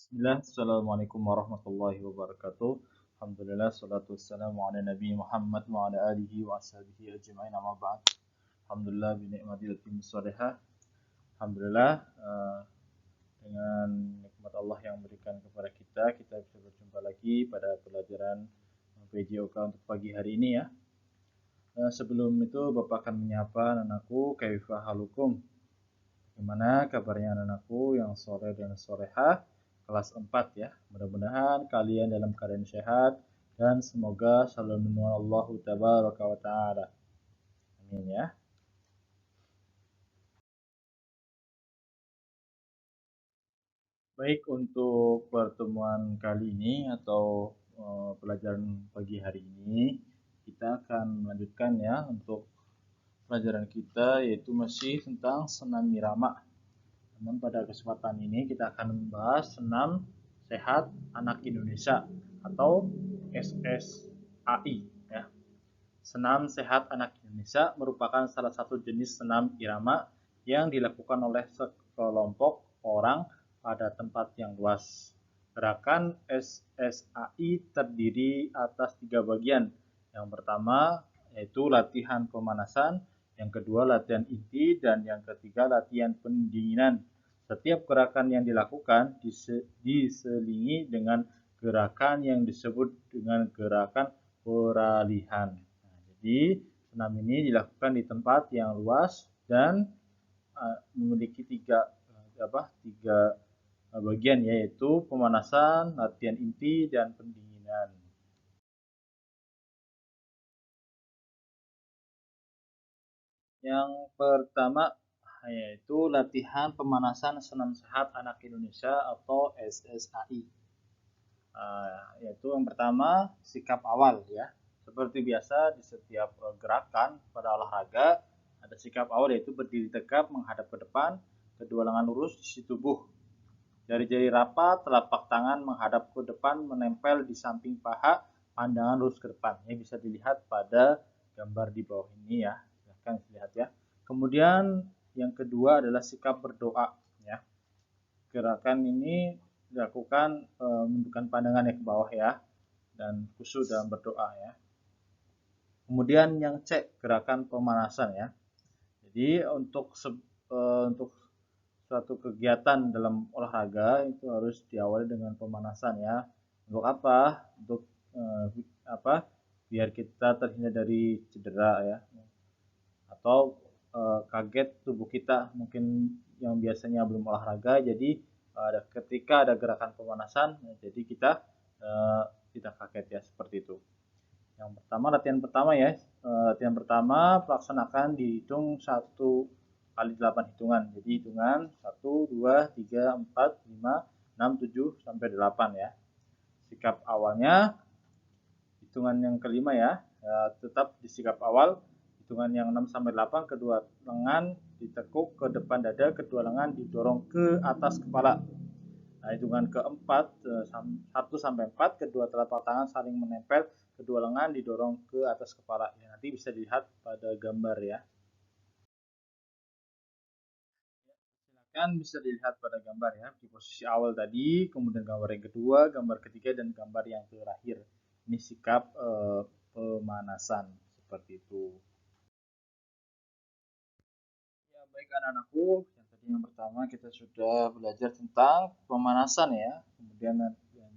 Bismillah, Assalamualaikum warahmatullahi wabarakatuh. Alhamdulillah, salatu wassalamu ala Nabi Muhammad wa ala alihi wa ashabihi ajma'in amma ba'd. Alhamdulillah binikmati latim salihah. Alhamdulillah dengan nikmat Allah yang berikan kepada kita bisa berjumpa lagi pada pelajaran PJOK untuk pagi hari ini ya. Sebelum itu Bapak akan menyapa anakku, kaifa halukum? Gimana kabarnya anakku yang sore dan solehah kelas 4 ya. Mudah-mudahan kalian dalam keadaan sehat dan semoga selalu mendoakan Allah tabaraka wa taala. Amin ya. Baik, untuk pertemuan kali ini atau pelajaran pagi hari ini kita akan melanjutkan ya untuk pelajaran kita yaitu masih tentang senam irama. Namun pada kesempatan ini kita akan membahas senam sehat anak Indonesia atau SSAI ya. Senam sehat anak Indonesia merupakan salah satu jenis senam irama yang dilakukan oleh sekelompok orang pada tempat yang luas. Gerakan SSAI terdiri atas 3 bagian. Yang pertama yaitu latihan pemanasan, yang kedua latihan inti, dan yang ketiga latihan pendinginan. Setiap gerakan yang dilakukan diselingi dengan gerakan yang disebut dengan gerakan peralihan. Nah, jadi senam ini dilakukan di tempat yang luas dan memiliki tiga bagian yaitu pemanasan, latihan inti, dan pendinginan. Yang pertama yaitu latihan pemanasan senam sehat anak Indonesia atau SSAI. Yaitu yang pertama sikap awal ya. Seperti biasa di setiap gerakan pada olahraga ada sikap awal yaitu berdiri tegap menghadap ke depan, kedua lengan lurus di sisi tubuh. Jari-jari rapat, telapak tangan menghadap ke depan menempel di samping paha, pandangan lurus ke depan. Ini bisa dilihat pada gambar di bawah ini ya. Silahkan dilihat ya. Kemudian yang kedua adalah sikap berdoa ya. Gerakan ini dilakukan menundukkan pandangan ke bawah ya dan khusyuk dalam berdoa ya. Kemudian yang C, gerakan pemanasan ya. Jadi untuk suatu kegiatan dalam olahraga itu harus diawali dengan pemanasan ya. Untuk apa? Untuk apa? Biar kita terhindar dari cedera ya. Atau kaget tubuh kita mungkin yang biasanya belum olahraga jadi ketika ada gerakan pemanasan jadi kita tidak kaget ya seperti itu. Yang pertama latihan pertama ya. Latihan pertama pelaksanakan dihitung 1 kali 8 hitungan. Jadi hitungan 1, 2, 3, 4, 5, 6, 7 sampai 8 ya. Sikap awalnya hitungan yang kelima ya. Tetap di sikap awal hitungan yang 6 sampai 8 kedua lengan ditekuk ke depan dada, kedua lengan didorong ke atas kepala. Nah, hitungan keempat 1 sampai 4 kedua telapak tangan saling menempel, kedua lengan didorong ke atas kepala. Ya, nanti bisa dilihat pada gambar ya. Silakan bisa dilihat pada gambar ya di posisi awal tadi, kemudian gambar yang kedua, gambar ketiga dan gambar yang terakhir. Ini sikap pemanasan seperti itu. Ya, baik anak-anakku, yang pertama kita sudah belajar tentang pemanasan ya. Kemudian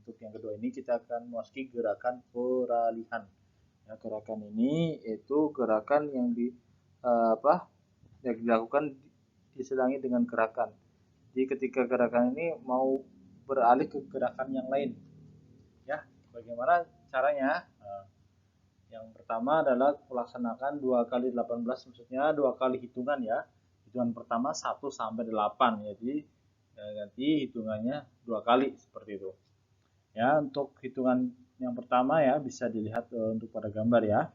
untuk yang kedua ini kita akan memasuki gerakan peralihan. Ya, gerakan ini itu gerakan yang yang dilakukan diselangi dengan gerakan. Jadi ketika gerakan ini mau beralih ke gerakan yang lain, ya bagaimana caranya? Yang pertama adalah melaksanakan 2 kali 18, maksudnya 2 kali hitungan ya. Hitungan pertama 1 sampai 8. Jadi nanti hitungannya 2 kali seperti itu. Ya, untuk hitungan yang pertama ya bisa dilihat untuk pada gambar ya.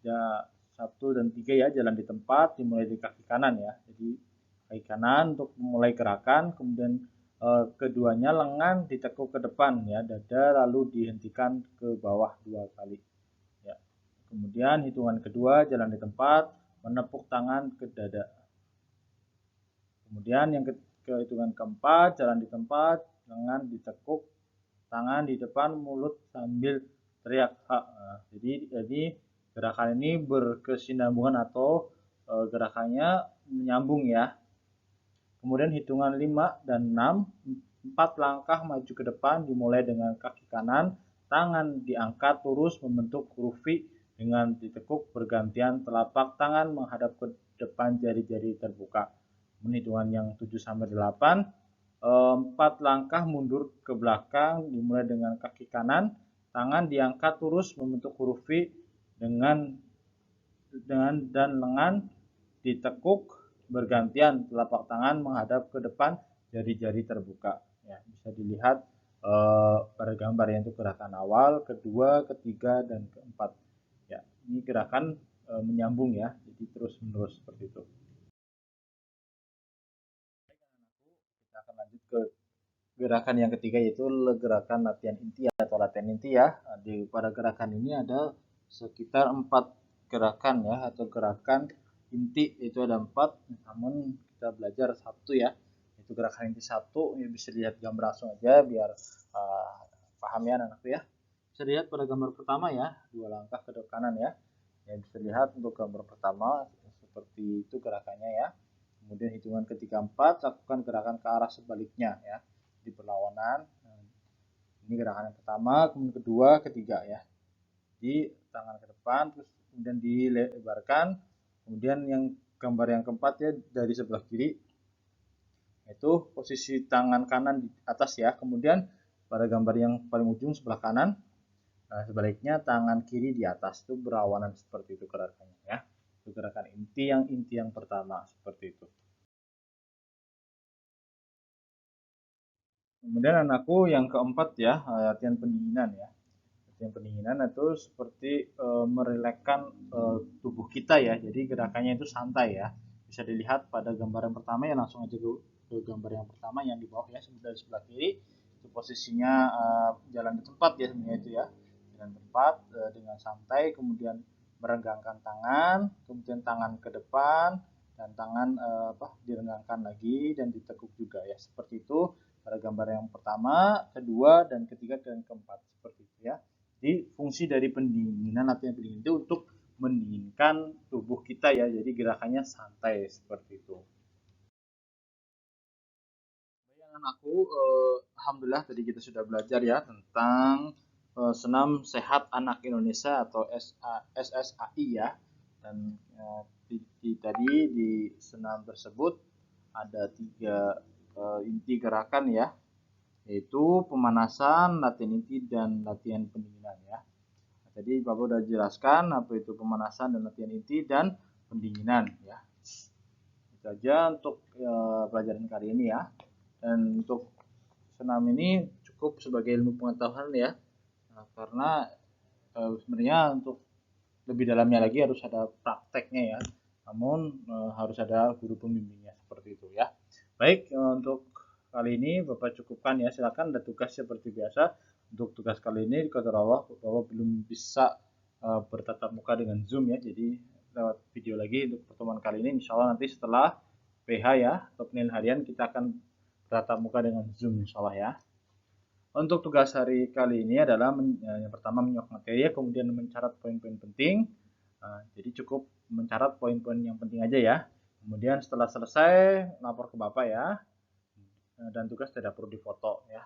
Ya 1 dan 3 ya, jalan di tempat dimulai di kaki kanan ya. Jadi kaki kanan untuk memulai gerakan, kemudian keduanya lengan ditekuk ke depan ya, dada lalu dihentikan ke bawah 2 kali. Ya. Kemudian hitungan kedua jalan di tempat, menepuk tangan ke dada. Kemudian yang ke hitungan keempat, jalan di tempat, lengan ditekuk, tangan di depan, mulut sambil teriak ha. Nah, jadi gerakan ini berkesinambungan atau gerakannya menyambung ya. Kemudian hitungan 5 dan 6, 4 langkah maju ke depan dimulai dengan kaki kanan, tangan diangkat lurus membentuk huruf V dengan ditekuk bergantian telapak tangan menghadap ke depan, jari-jari terbuka. Hitungan yang 7 sampai 8, 4 langkah mundur ke belakang dimulai dengan kaki kanan, tangan diangkat lurus membentuk huruf V dengan dan lengan ditekuk bergantian telapak tangan menghadap ke depan, jari-jari terbuka. Ya, bisa dilihat pada gambar yang itu gerakan awal, kedua, ketiga, dan keempat. Ya, ini gerakan menyambung ya, jadi terus menerus seperti itu. Kita akan lanjut ke gerakan yang ketiga, yaitu gerakan latihan inti atau latihan inti ya. Pada gerakan ini ada sekitar 4 gerakan ya, atau gerakan inti itu ada 4, namun kita belajar satu ya. Itu gerakan inti satu, ya bisa lihat gambar langsung aja biar paham ya anak-anakku ya. Bisa lihat pada gambar pertama ya, 2 langkah ke kanan ya. Ya bisa lihat untuk gambar pertama seperti itu gerakannya ya. Kemudian hitungan ketiga 4, lakukan gerakan ke arah sebaliknya ya, di berlawanan. Ini gerakan yang pertama, kemudian kedua, ketiga ya. Di tangan ke depan, terus kemudian dilebarkan. Kemudian yang gambar yang keempat ya, dari sebelah kiri, itu posisi tangan kanan di atas ya. Kemudian pada gambar yang paling ujung sebelah kanan, nah sebaliknya tangan kiri di atas, itu berlawanan seperti itu gerakannya ya. Itu gerakan inti yang pertama seperti itu. Kemudian anakku yang keempat ya, latihan pendinginan ya. Latihan pendinginan itu seperti merelekkan tubuh kita ya. Jadi gerakannya itu santai ya. Bisa dilihat pada gambar yang pertama ya, langsung aja ke gambar yang pertama yang di bawah ya, dari sebelah kiri. Itu posisinya jalan di tempat ya sebenarnya itu ya. Jalan di tempat dengan santai, kemudian merenggangkan tangan, kemudian tangan ke depan, dan tangan direnggangkan lagi dan ditekuk juga ya. Seperti itu pada gambar yang pertama, kedua, dan ketiga, dan keempat. Seperti itu ya. Jadi fungsi dari pendinginan, latihan pendinginan itu untuk mendinginkan tubuh kita ya. Jadi gerakannya santai seperti itu. Bayangan aku, alhamdulillah tadi kita sudah belajar ya tentang senam sehat anak Indonesia atau SSAI ya. Dan tadi di senam tersebut ada 3 inti gerakan ya, yaitu pemanasan, latihan inti, dan latihan pendinginan ya. Nah, tadi Bapak sudah jelaskan apa itu pemanasan dan latihan inti dan pendinginan ya. Itu aja untuk pelajaran kali ini ya. Dan untuk senam ini cukup sebagai ilmu pengetahuan ya. Nah, karena sebenarnya untuk lebih dalamnya lagi harus ada prakteknya ya. Namun harus ada guru pembimbingnya seperti itu ya. Baik, untuk kali ini Bapak cukupkan ya. Silakan ada tugas seperti biasa. Untuk tugas kali ini di Qatar Allah, Bapak belum bisa bertatap muka dengan Zoom ya. Jadi lewat video lagi untuk pertemuan kali ini. Insya Allah nanti setelah PH ya, atau penilaian harian, kita akan bertatap muka dengan Zoom insya Allah ya. Untuk tugas hari kali ini adalah yang pertama menyimak materi, kemudian mencatat poin-poin penting. Jadi cukup mencatat poin-poin yang penting aja ya. Kemudian setelah selesai lapor ke Bapak ya. Dan tugas tidak perlu difoto ya.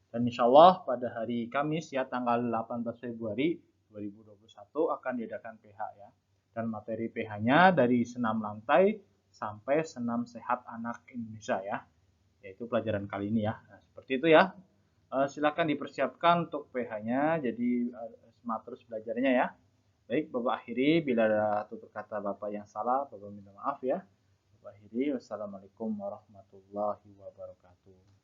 Dan insya Allah pada hari Kamis ya, tanggal 18 Februari 2021 akan diadakan PH ya. Dan materi PH-nya dari senam lantai sampai senam sehat anak Indonesia ya. Yaitu pelajaran kali ini ya. Nah, seperti itu ya. Silakan dipersiapkan untuk PH-nya, jadi semangat terus belajarnya ya. Baik, Bapak akhiri, bila ada tutur kata Bapak yang salah, Bapak minta maaf ya. Bapak akhiri, wassalamualaikum warahmatullahi wabarakatuh.